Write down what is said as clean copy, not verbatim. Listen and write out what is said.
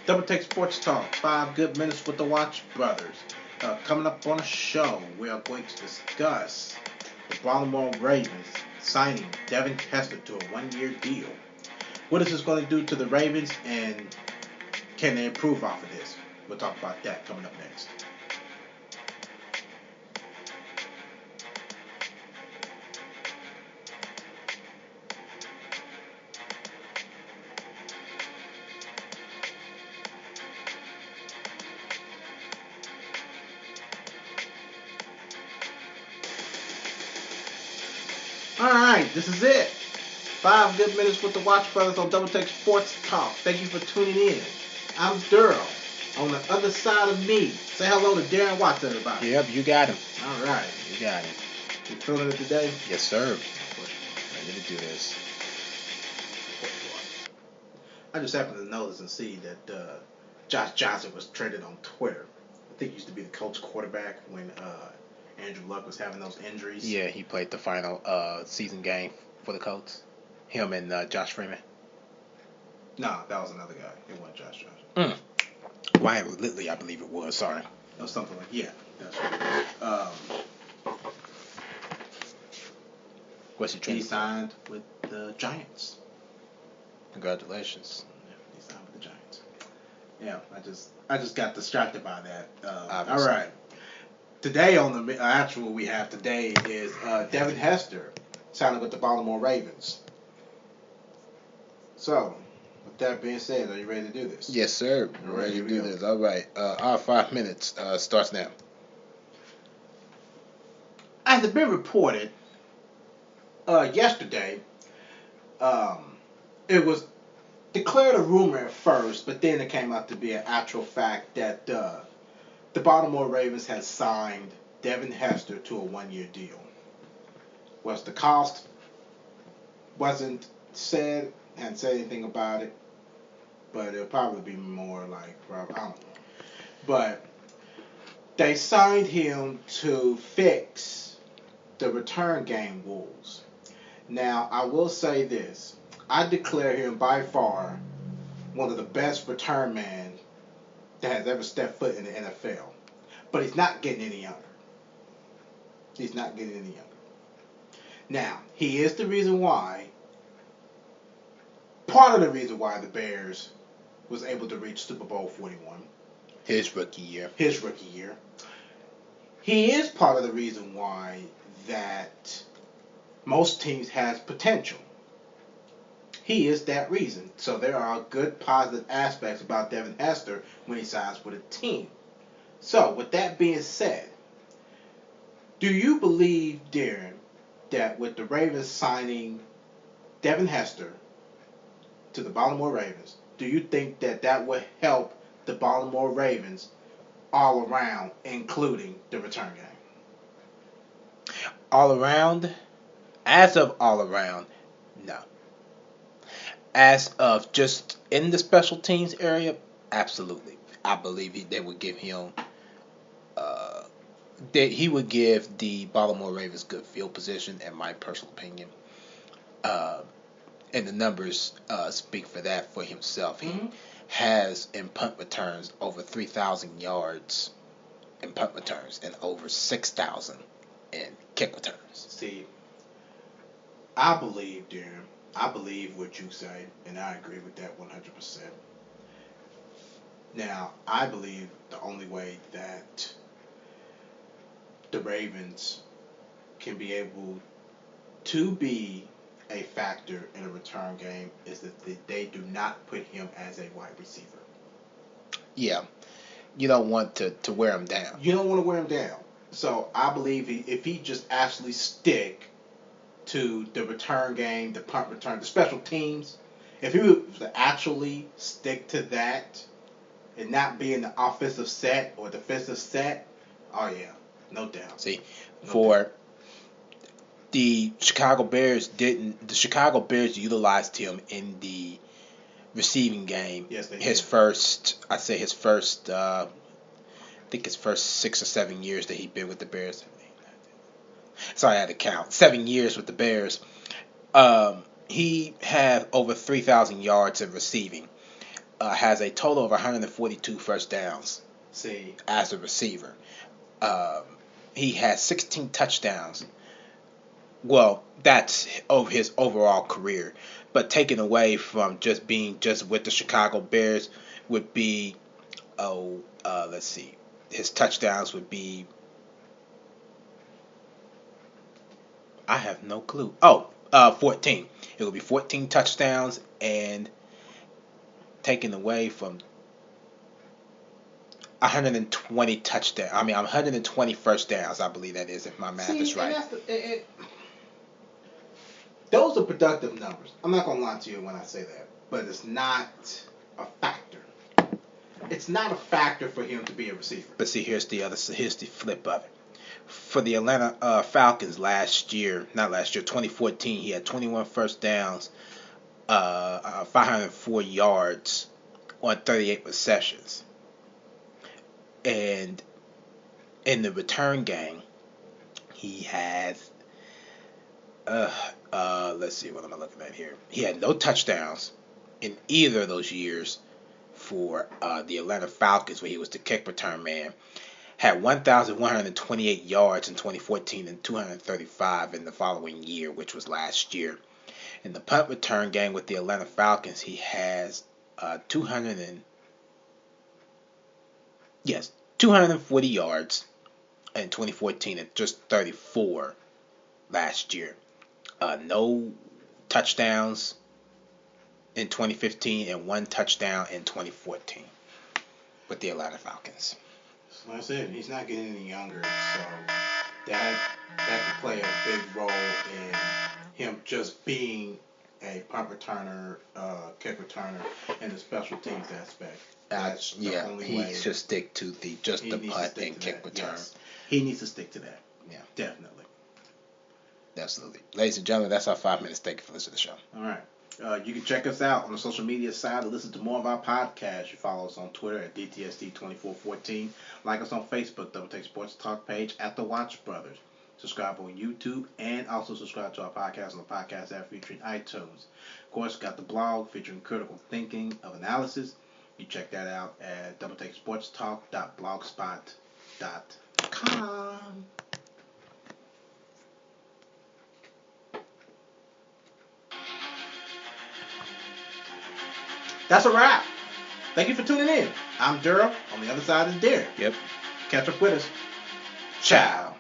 Double Take Sports Talk, 5 good minutes with the Watch Brothers. Coming up on the show, we are going to discuss the Baltimore Ravens signing Devin Hester to a 1-year deal. What is this going to do to the Ravens, and can they improve off of this? We'll talk about that coming up next. Alright, this is it. 5 good minutes with the Watch Brothers on Double Take Sports Talk. Thank you for tuning in. I'm Daryl. On the other side of me, say hello to Darren Watts, everybody. Yep, you got him. Alright. You got him. You feeling it today? Yes, sir. Ready to do this. I just happened to notice and see that Josh Johnson was traded on Twitter. I think he used to be the Colts quarterback when Andrew Luck was having those injuries. Yeah, he played the final season game for the Colts. Him and Josh Freeman. No, that was another guy. It wasn't Josh Johnson. Ryan Litley, I believe it was. Sorry. It was something like, yeah, that's right. What's he He traded? signed with the Giants. Congratulations. Yeah, he signed with the Giants. Yeah, I just got distracted by that. All Obviously. right. Today on the actual we have today is Devin Hester signing with the Baltimore Ravens. So, with that being said, are you ready to do this? Yes, sir. All right, Ready here to we do go. this. All right. Our 5 minutes starts now. As it been reported yesterday, it was declared a rumor at first, but then it came out to be an actual fact that the Baltimore Ravens had signed Devin Hester to a 1-year deal. Was the cost wasn't said, hadn't said anything about it, but it'll probably be more like, I don't know. But they signed him to fix the return game rules. Now, I will say this. I declare him by far one of the best return men that has ever stepped foot in the NFL. But he's not getting any younger. He's not getting any younger. Now, he is the reason why, part of the reason why the Bears was able to reach Super Bowl 41. His rookie year. He is part of the reason why that most teams has potential. He is that reason. So there are good positive aspects about Devin Hester when he signs with a team. So with that being said, do you believe, Darren, that with the Ravens signing Devin Hester to the Baltimore Ravens, do you think that that would help the Baltimore Ravens all around, including the return game? All around? As of all around, no. As of just in the special teams area, absolutely. I believe they would give him he would give the Baltimore Ravens good field position, in my personal opinion. And the numbers speak for that for himself. He has in punt returns over 3,000 yards in punt returns and over 6,000 in kick returns. See, I believe, Darren, I believe what you say, and I agree with that 100%. Now, I believe the only way that the Ravens can be able to be a factor in a return game is that they do not put him as a wide receiver. Yeah, you don't want to wear him down. You don't want to wear him down. So I believe if he just actually stick to the return game, the punt return, the special teams, if he was to actually stick to that and not be in the offensive set or defensive set, oh yeah, no doubt. See, No for doubt. the Chicago Bears utilized him in the receiving game. Yes, they his did. first, I think his first 6 or 7 years that he'd been with the Bears. Sorry, I had to count. 7 years with the Bears. He had over 3,000 yards in receiving. has a total of 142 first downs. See, as a receiver. He has 16 touchdowns. Well, that's of his overall career. But taken away from just being just with the Chicago Bears would be, let's see, his touchdowns would be, I have no clue. 14. It would be 14 touchdowns, and taken away from 120 touchdowns. 120 first downs, I believe that is, if my math is right. Those are productive numbers. I'm not going to lie to you when I say that. But it's not a factor. It's not a factor for him to be a receiver. But see, here's the flip of it. For the Atlanta Falcons 2014, he had 21 first downs, 504 yards on 38 receptions. And in the return game, he has, let's see, what am I looking at here? He had no touchdowns in either of those years for the Atlanta Falcons, where he was the kick return man. Had 1,128 yards in 2014 and 235 in the following year, which was last year. In the punt return game with the Atlanta Falcons, he has 240 yards in 2014 and just 34 last year. No touchdowns in 2015 and one touchdown in 2014 with the Atlanta Falcons. Like I said, he's not getting any younger, so that could play a big role in him just being a punt returner, kick returner, and the special teams aspect. That's the only way. He should stick to the punt and kick return. Yes. He needs to stick to that. Yeah, definitely. Absolutely. Ladies and gentlemen, that's our 5 minutes. Thank you for listening to the show. All right. You can check us out on the social media side to listen to more of our podcasts. You follow us on Twitter at DTSD2414. Like us on Facebook, Double Take Sports Talk page at The Watch Brothers. Subscribe on YouTube and also subscribe to our podcast on the podcast app featuring iTunes. Of course, got the blog featuring critical thinking of analysis. You check that out at doubletakesportstalk.blogspot.com. That's a wrap. Thank you for tuning in. I'm Durham. On the other side is Derek. Yep. Catch up with us. Ciao.